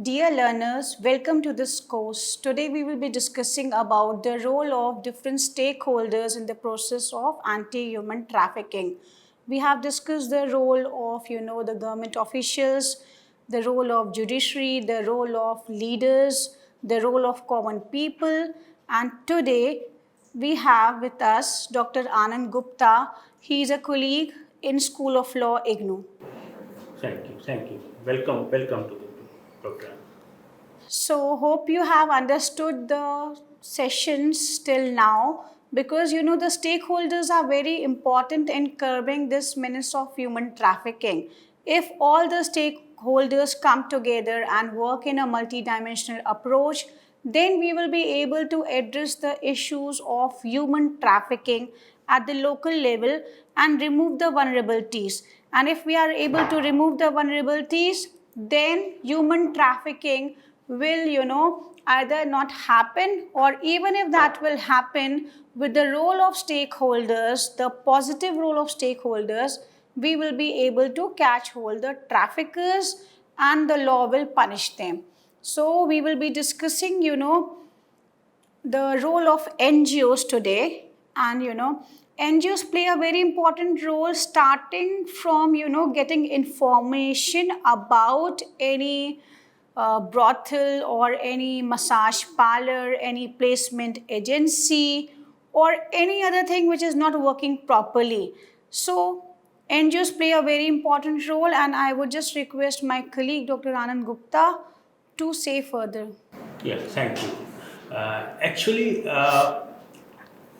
Dear learners, welcome to this course. Today we will be discussing about the role of different stakeholders in the process of anti-human trafficking. We have discussed the role of, the government officials, the role of judiciary, the role of leaders, the role of common people, and today we have with us Dr. Anand Gupta. He is a colleague in School of Law, IGNOU. Thank you. Thank you. Welcome to the program. So, hope you have understood the sessions till now because the stakeholders are very important in curbing this menace of human trafficking. If all the stakeholders come together and work in a multidimensional approach, then we will be able to address the issues of human trafficking at the local level and remove the vulnerabilities. And if we are able to remove the vulnerabilities, then human trafficking will either not happen, or even if that will happen, with the role of stakeholders, the positive role of stakeholders, we will be able to catch hold the traffickers and the law will punish them. So we will be discussing the role of NGOs today. And NGOs play a very important role, starting from getting information about any brothel or any massage parlor, any placement agency, or any other thing which is not working properly. So NGOs play a very important role, and I would just request my colleague Dr. Anand Gupta to say further. Yeah, thank you. Actually,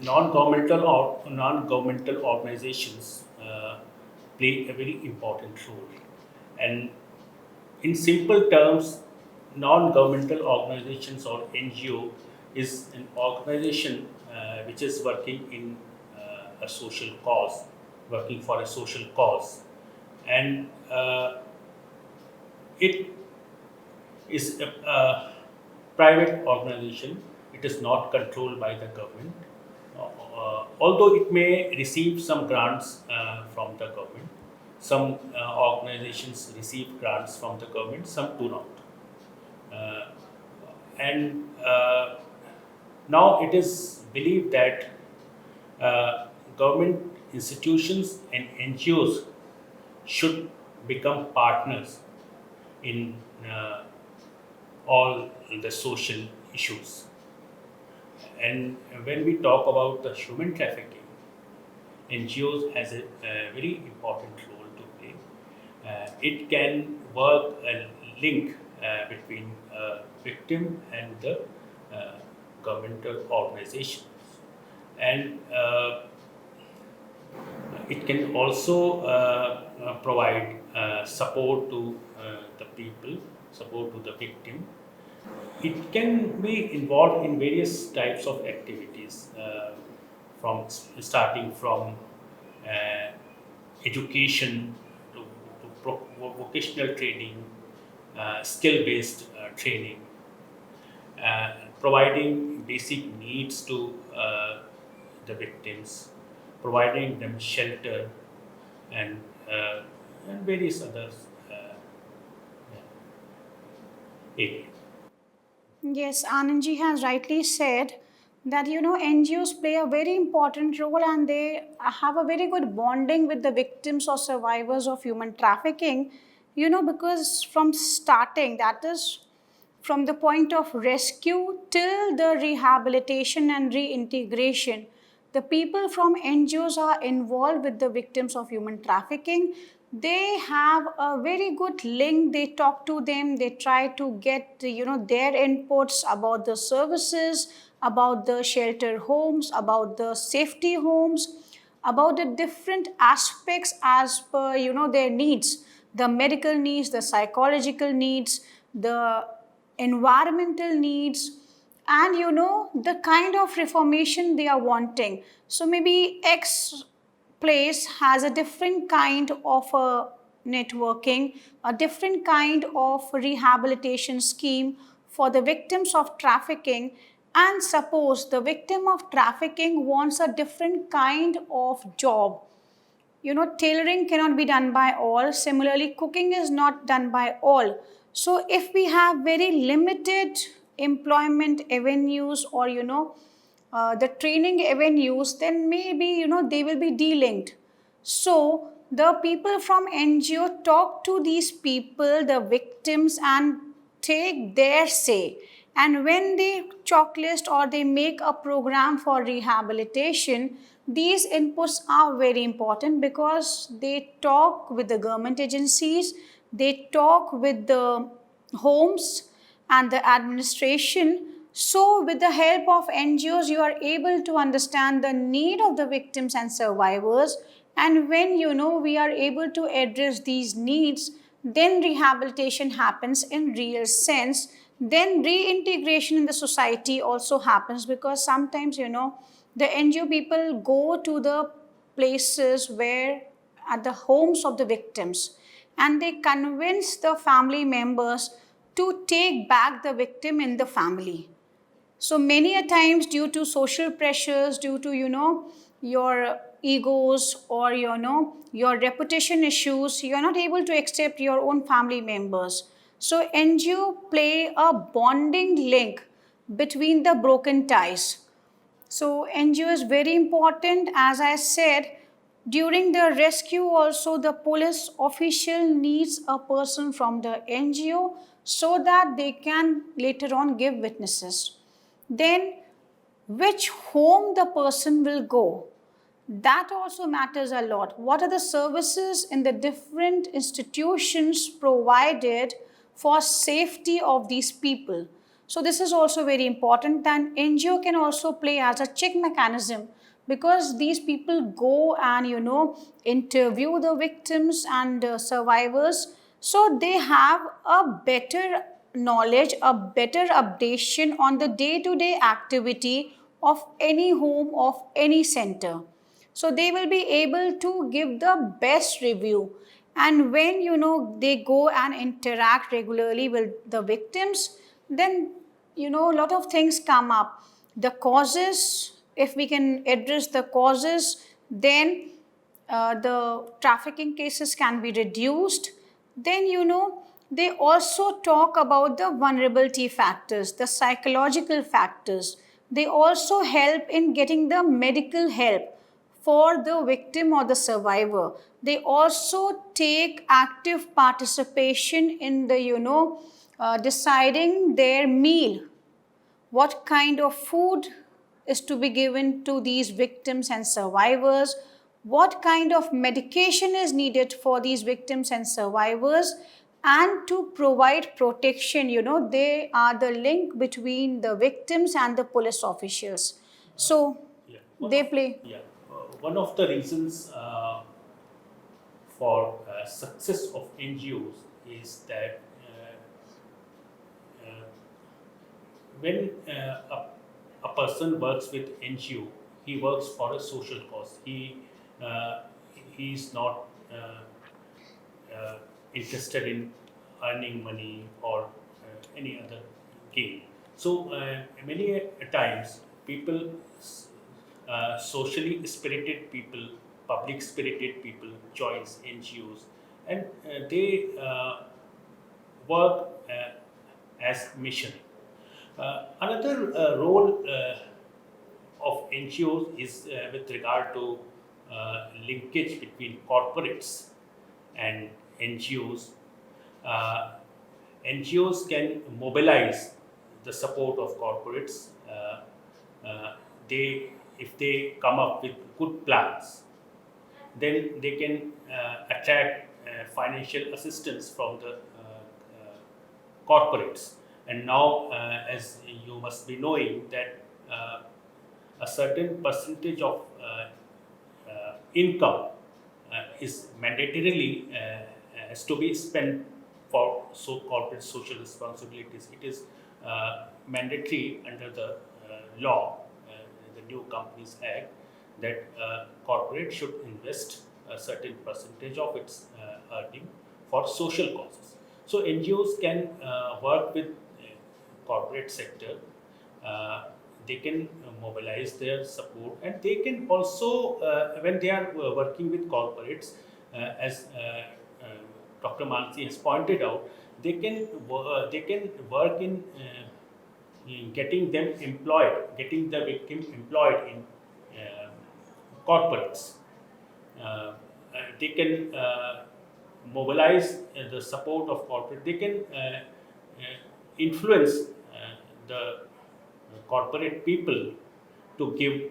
non-governmental organizations play a very important role, and in simple terms, non-governmental organizations or NGO is an organization which is working in a social cause, working for a social cause, and it is a private organization. It is not controlled by the government. Although it may receive some grants from the government, some organizations receive grants from the government, some do not. Uh, and Now it is believed that government institutions and NGOs should become partners in all the social issues. And when we talk about the human trafficking, NGOs has a very important role to play. It can work a link between victim and the governmental organizations, and it can also provide support to the people, support to the victim. It can be involved in various types of activities, from starting from uh, education to vocational training, skill-based training, providing basic needs to the victims, providing them shelter and, uh, and various other areas. Yes, Anandji has rightly said that NGOs play a very important role and they have a very good bonding with the victims or survivors of human trafficking. Because from starting, that is from the point of rescue till the rehabilitation and reintegration, the people from NGOs are involved with the victims of human trafficking. They have a very good link. They talk to them. They try to get their inputs about the services, about the shelter homes, about the safety homes, about the different aspects as per their needs, the medical needs, the psychological needs, the environmental needs, and the kind of reformation they are wanting. So maybe X place has a different kind of a networking, a different kind of rehabilitation scheme for the victims of trafficking. And suppose the victim of trafficking wants a different kind of job, tailoring cannot be done by all. Similarly, cooking is not done by all. So if we have very limited employment avenues, or the training avenues, then maybe they will be delinked. So the people from NGO talk to these people, the victims, and take their say. And when they checklist or they make a program for rehabilitation, these inputs are very important, because they talk with the government agencies, they talk with the homes and the administration. So with the help of NGOs, you are able to understand the need of the victims and survivors. And when we are able to address these needs, then rehabilitation happens in real sense. Then reintegration in the society also happens, because sometimes the NGO people go to the places where, at the homes of the victims, and they convince the family members to take back the victim in the family. So many a times, due to social pressures, due to your egos, or your reputation issues, you are not able to accept your own family members. So NGO play a bonding link between the broken ties. So NGO is very important. As I said, during the rescue also, the police official needs a person from the NGO, so that they can later on give witnesses. Then which home the person will go, that also matters a lot. What are the services in the different institutions provided for safety of these people? So this is also very important, and NGO can also play as a check mechanism, because these people go and interview the victims and survivors, so they have a better knowledge, a better updation on the day-to-day activity of any home, of any center. So they will be able to give the best review. And when they go and interact regularly with the victims, then a lot of things come up. The causes, if we can address the causes, then the trafficking cases can be reduced. Then they also talk about the vulnerability factors, the psychological factors. They also help in getting the medical help for the victim or the survivor. They also take active participation in the deciding their meal, what kind of food is to be given to these victims and survivors, what kind of medication is needed for these victims and survivors, and to provide protection. They are the link between the victims and the police officials. So Yeah. they play. Yeah. One of the reasons for success of NGOs is that uh, when a person works with NGO, he works for a social cause. He is not interested in earning money or any other gain. So many times people, socially spirited people, public spirited people joins NGOs, and they work as mission. Another role of NGOs is with regard to linkage between corporates and NGOs. Uh, NGOs can mobilize the support of corporates. If they come up with good plans, then they can attract financial assistance from the corporates. And now, as you must be knowing, that a certain percentage of income is mandatorily has to be spent for corporate social responsibilities. It is mandatory under the law, the New Companies Act, that corporate should invest a certain percentage of its earning for social causes. So NGOs can work with corporate sector. Uh, they can mobilize their support, and they can also, when they are working with corporates, as Dr. Mansi has pointed out, they can work in getting them employed, getting the victim employed in corporates. They can mobilize the support of corporate. They can influence the corporate people to give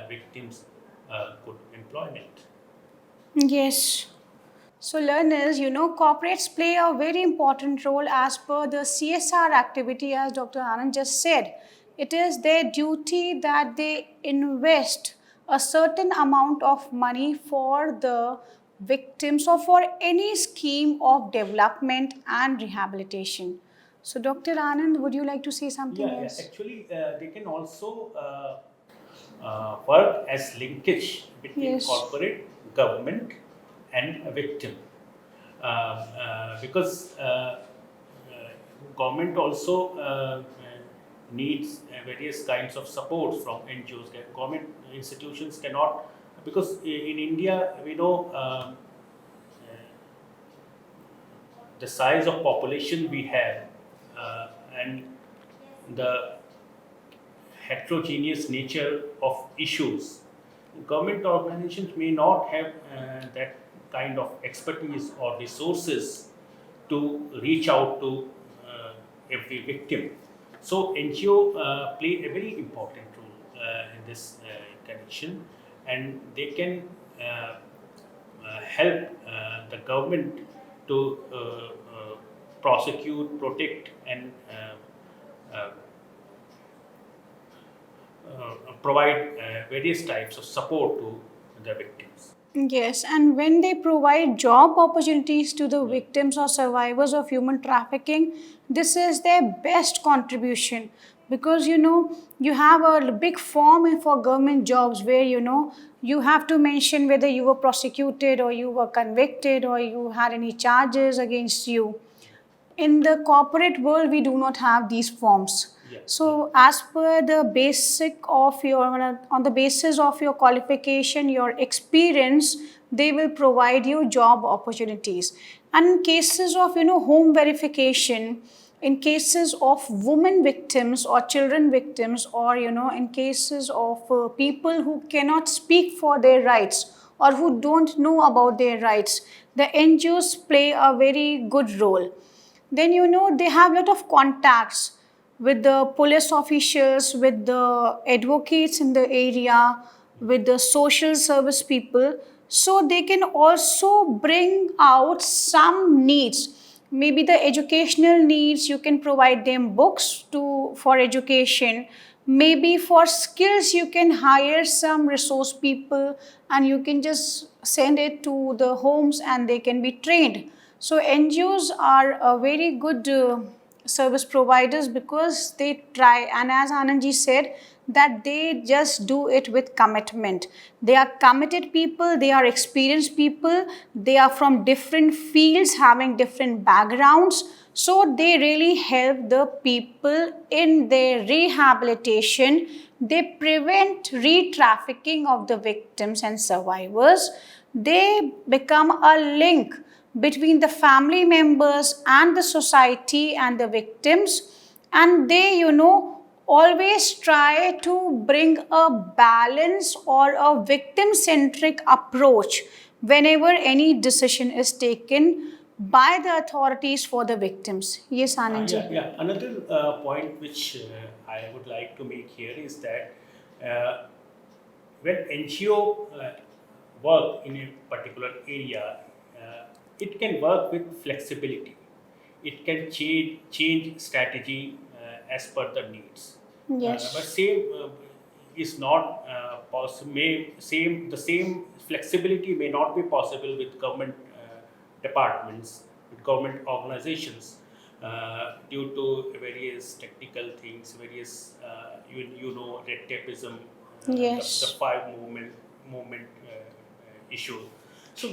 victims good employment. Yes. So, learners, corporates play a very important role as per the CSR activity, as Dr. Anand just said. It is their duty that they invest a certain amount of money for the victims or for any scheme of development and rehabilitation. So, Dr. Anand, would you like to say something Yeah, yeah. else? Actually, they can also work as linkage between Yes. corporate, government, and a victim. Because government also needs various kinds of support from NGOs. Government institutions cannot, because in India we know the size of population we have, and the heterogeneous nature of issues. Government organizations may not have that kind of expertise or resources to reach out to every victim. So NGO play a very important role in this connection, and they can help the government to prosecute, protect, and provide various types of support to the victims. Yes, and when they provide job opportunities to the victims or survivors of human trafficking, this is their best contribution because you have a big form for government jobs where you have to mention whether you were prosecuted or you were convicted or you had any charges against you. In the corporate world we do not have these forms. Yeah. So as per the basic of your on the basis of your qualification, your experience, they will provide you job opportunities. And in cases of home verification, in cases of women victims or children victims, or in cases of people who cannot speak for their rights or who don't know about their rights, the NGOs play a very good role. Then they have a lot of contacts with the police officials, with the advocates in the area, with the social service people, so they can also bring out some needs. Maybe the educational needs, you can provide them books to for education. Maybe for skills you can hire some resource people and you can just send it to the homes and they can be trained. So NGOs are a very good service providers because they try, and as Anandji said, that they just do it with commitment. They are committed people, they are experienced people, they are from different fields having different backgrounds. So they really help the people in their rehabilitation. They prevent re-trafficking of the victims and survivors. They become a link between the family members and the society and the victims, and they always try to bring a balance or a victim centric approach whenever any decision is taken by the authorities for the victims. Yes, Anandji. Yeah. Another point which I would like to make here is that when NGO work in a particular area, it can work with flexibility. It can change strategy as per the needs. Yes. But same is not possible. The same flexibility may not be possible with government departments, with government organizations, due to various technical things, various red tapeism, Yes. the five movement issue. So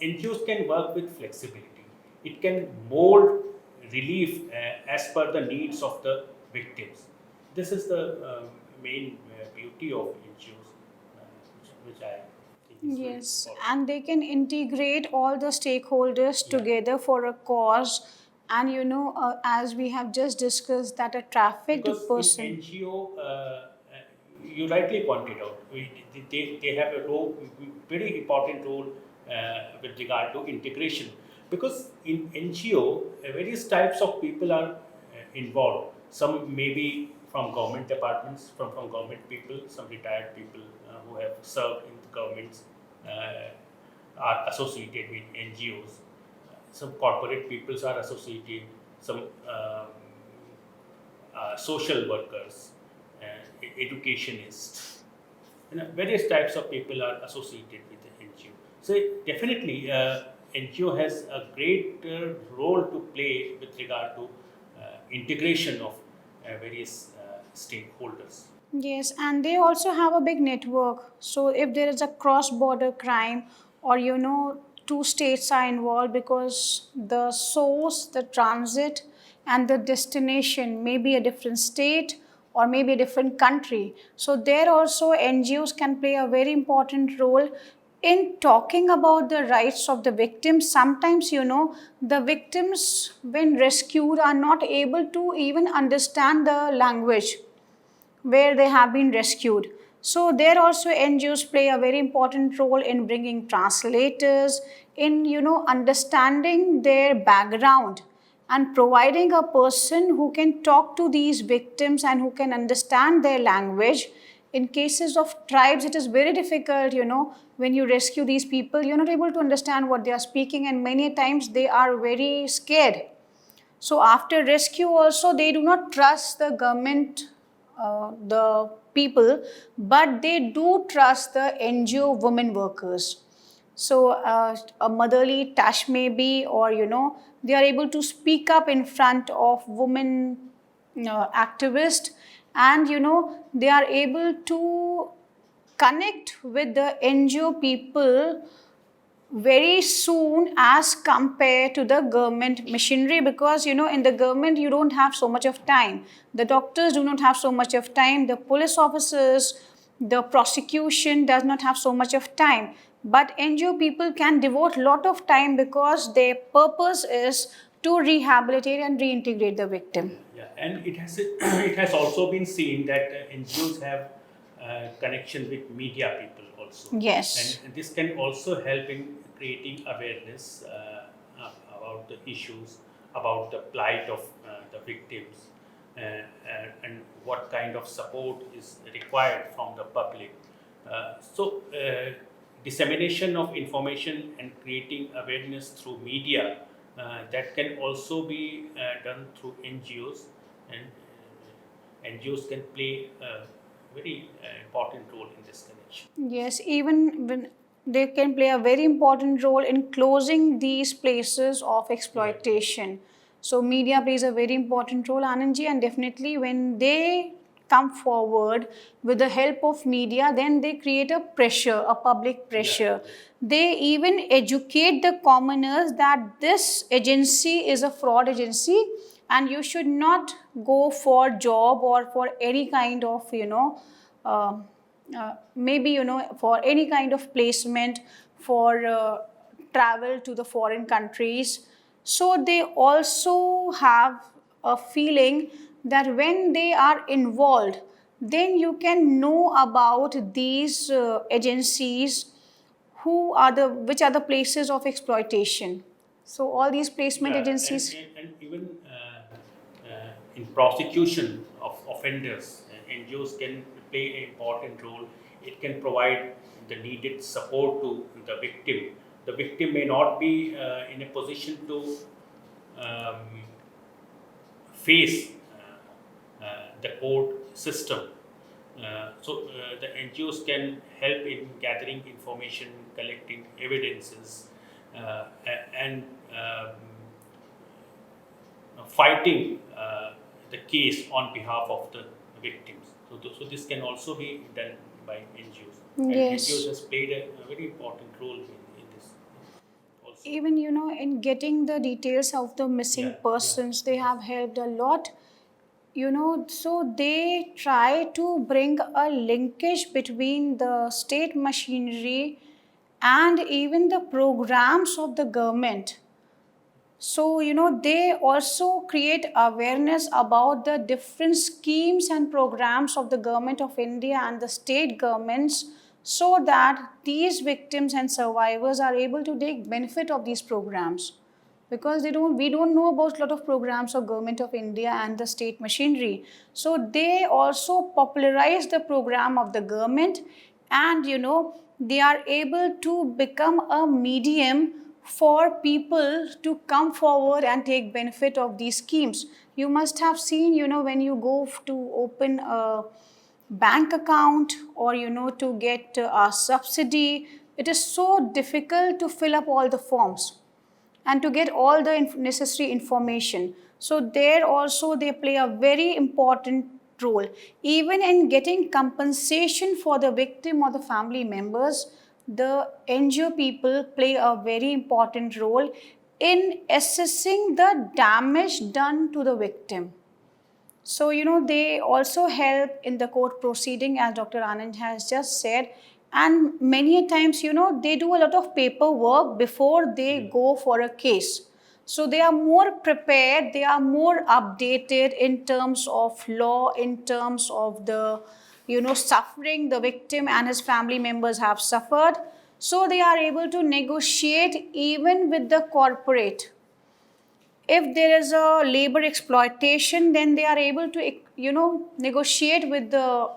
NGOs can work with flexibility. It can mold relief as per the needs of the victims. This is the main beauty of NGOs, which I think is very Yes, important. and they can integrate all the stakeholders Yeah. together for a cause. And as we have just discussed, that a trafficked Because in person. NGO, you rightly pointed out, they have a role, very important role with regard to integration. Because in NGO, various types of people are involved. Some may be from government departments, from government people, some retired people who have served in the governments are associated with NGOs. Some corporate peoples are associated, some social workers, educationists, various types of people are associated with the NGO. So definitely, NGO has a great role to play with regard to integration of various stakeholders. Yes, and they also have a big network. So if there is a cross-border crime, or two states are involved, because the source, the transit, and the destination may be a different state or maybe a different country. So there also NGOs can play a very important role in talking about the rights of the victims. Sometimes the victims, when rescued, are not able to even understand the language where they have been rescued. So there also NGOs play a very important role in bringing translators, in understanding their background, and providing a person who can talk to these victims and who can understand their language. In cases of tribes, it is very difficult, when you rescue these people, you're not able to understand what they are speaking, and many times they are very scared. So after rescue also, they do not trust the government, the people, but they do trust the NGO women workers. So a motherly touch maybe, or they are able to speak up in front of women activists, and they are able to connect with the NGO people very soon as compared to the government machinery, because in the government you don't have so much of time, the doctors do not have so much of time, the police officers, the prosecution does not have so much of time, but NGO people can devote lot of time because their purpose is to rehabilitate and reintegrate the victim. Yeah, and it has it has also been seen that NGOs have connection with media people also. Yes. And this can also help in creating awareness about the issues, about the plight of the victims, and what kind of support is required from the public. Dissemination of information and creating awareness through media, that can also be done through NGOs, and NGOs can play a very important role in this connection. Yes, even when they can play a very important role in closing these places of exploitation. So media plays a very important role, Anandji, and definitely when they come forward with the help of media, then they create a pressure, a public pressure. Yeah. They even educate the commoners that this agency is a fraud agency, and you should not go for job or for any kind of uh, maybe for any kind of placement, for travel to the foreign countries. So they also have a feeling that when they are involved, then you can know about these agencies, which are the places of exploitation. So all these placement Yeah, agencies. and even in prosecution of offenders, NGOs can play an important role. It can provide the needed support to the victim. The victim may not be in a position to um, face the court system. The NGOs can help in gathering information, collecting evidences, and fighting the case on behalf of the victims. So this can also be done by NGOs. And Yes. NGOs has played a very important role in this also. Even in getting the details of the missing Yeah, persons, they yes. have helped a lot. so they try to bring a linkage between the state machinery and even the programs of the government. So, they also create awareness about the different schemes and programs of the government of India and the state governments, so that these victims and survivors are able to take benefit of these programs, because we don't know about a lot of programs of government of India and the state machinery. So they also popularize the program of the government, and they are able to become a medium for people to come forward and take benefit of these schemes. You must have seen, when you go to open a bank account, or to get a subsidy, it is so difficult to fill up all the forms and to get all the necessary information. So there also they play a very important role. Even in getting compensation for the victim or the family members, the NGO people play a very important role in assessing the damage done to the victim. So, they also help in the court proceeding, as Dr. Anand has just said. And many a times, they do a lot of paperwork before they go for a case. So they are more prepared, they are more updated in terms of law, in terms of the, suffering the victim and his family members have suffered. So they are able to negotiate even with the corporate. If there is a labor exploitation, then they are able to negotiate with the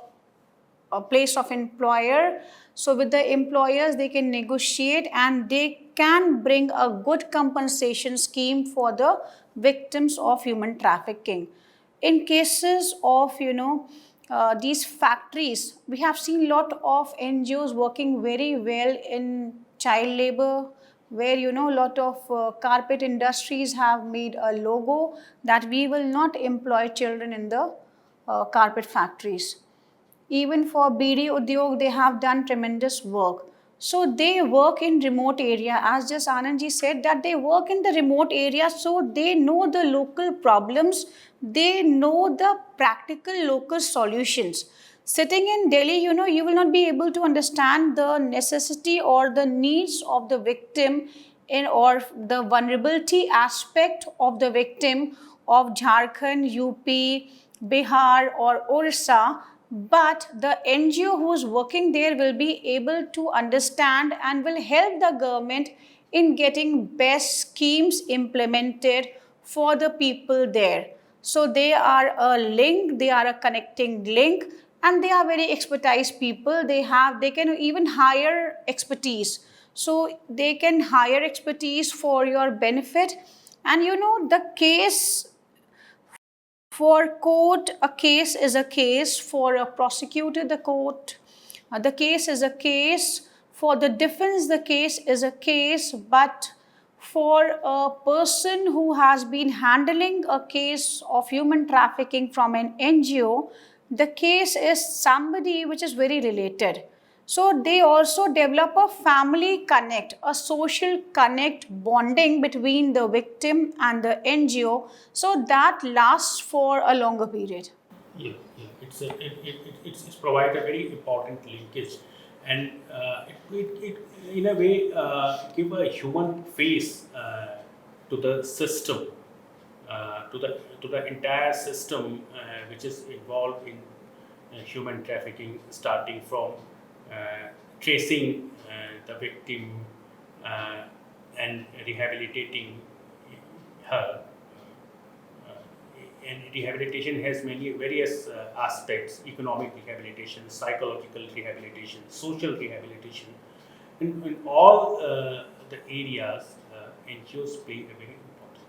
place of employer. So with the employers they can negotiate, and they can bring a good compensation scheme for the victims of human trafficking. In cases of these factories, we have seen lot of NGOs working very well in child labor, where a lot of carpet industries have made a logo that we will not employ children in the carpet factories. Even for BD Udyog, they have done tremendous work. So they work in remote area, as just Anandji said, that they work in the remote area, so they know the local problems, they know the practical local solutions. Sitting in Delhi, you will not be able to understand the necessity or the needs of the victim or the vulnerability aspect of the victim of Jharkhand, UP, Bihar or Orissa, but the NGO who is working there will be able to understand and will help the government in getting best schemes implemented for the people there. So they are a link, they are a connecting link, and they are very expertise people. They can even hire expertise. So they can hire expertise for your benefit. And the case for court, a case is a case. For a prosecutor, the case is a case. For the defense, the case is a case. But for a person who has been handling a case of human trafficking from an NGO, the case is somebody which is very related. So they also develop a family connect, a social connect, bonding between the victim and the NGO, so that lasts for a longer period. Yeah, yeah. It's provide a very important linkage, and it in a way give a human face to the system, to the entire system which is involved in human trafficking, starting from tracing the victim and rehabilitating her. And rehabilitation has many various aspects: economic rehabilitation, psychological rehabilitation, social rehabilitation. In all the areas, NGOs play a very important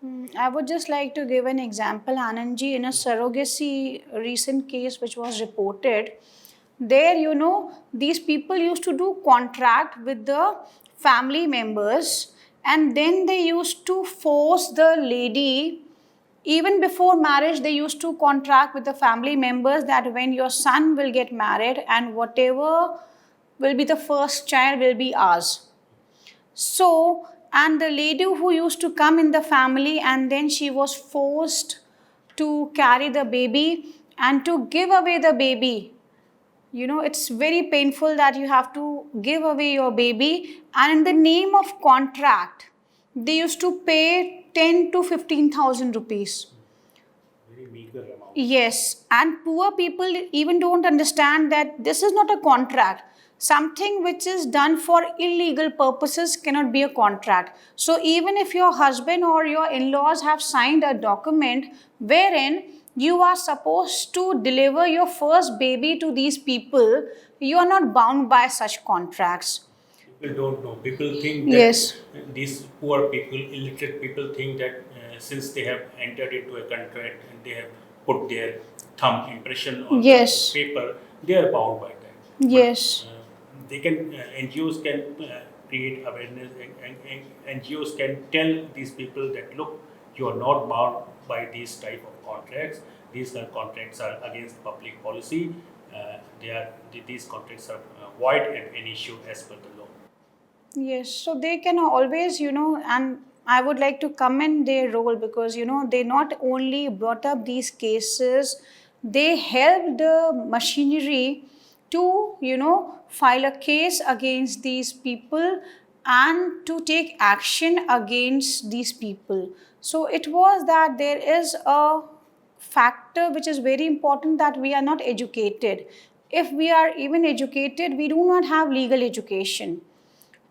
role. I would just like to give an example, Anandji, in a surrogacy recent case which was reported. There, these people used to do contract with the family members, and then they used to force the lady. Even before marriage, they used to contract with the family members that when your son will get married, and whatever will be the first child will be ours. So, and the lady who used to come in the family, and then she was forced to carry the baby and to give away the baby. You know, it's very painful that you have to give away your baby, and in the name of contract, they used to pay 10 to 15,000 rupees. Very meager amount. Yes, and poor people even don't understand that this is not a contract. Something which is done for illegal purposes cannot be a contract. So, even if your husband or your in laws have signed a document wherein you are supposed to deliver your first baby to these people, you are not bound by such contracts. People don't know. People think that Yes. these poor people, illiterate people, think that since they have entered into a contract and they have put their thumb impression on Yes. the paper, they are bound by that. Yes. But, they can NGOs can create awareness, and NGOs can tell these people that look, you are not bound by these type of contracts. These contracts are against public policy. These contracts are void and an issue as per the law. Yes, so they can always, and I would like to commend their role because, they not only brought up these cases, they helped the machinery to, file a case against these people and to take action against these people. So it was that there is a factor which is very important, that we are not educated. If we are even educated, we do not have legal education.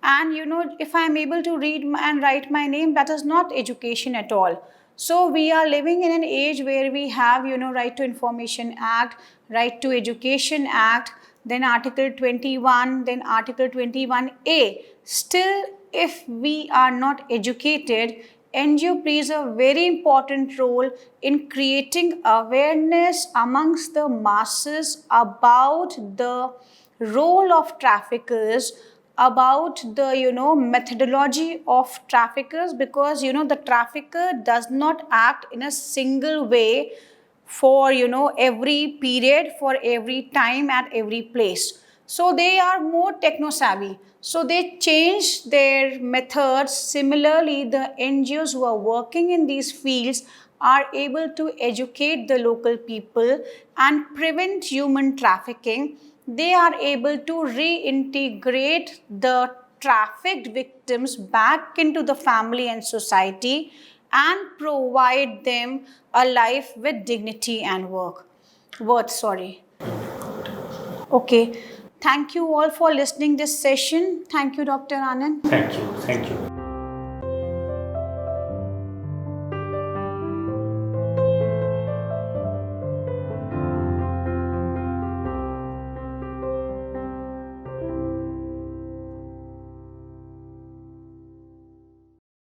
And if I am able to read and write my name, that is not education at all. So we are living in an age where we have Right to Information Act, Right to Education Act, then Article 21, then Article 21A. Still, if we are not educated, NGO plays a very important role in creating awareness amongst the masses about the role of traffickers, about the methodology of traffickers, because the trafficker does not act in a single way for every period, for every time, at every place. So they are more techno savvy, so they change their methods. Similarly, the NGOs who are working in these fields are able to educate the local people and prevent human trafficking. They are able to reintegrate the trafficked victims back into the family and society and provide them a life with dignity and worth. Okay. Thank you all for listening this session. Thank you, Dr. Anand. Thank you. Thank you.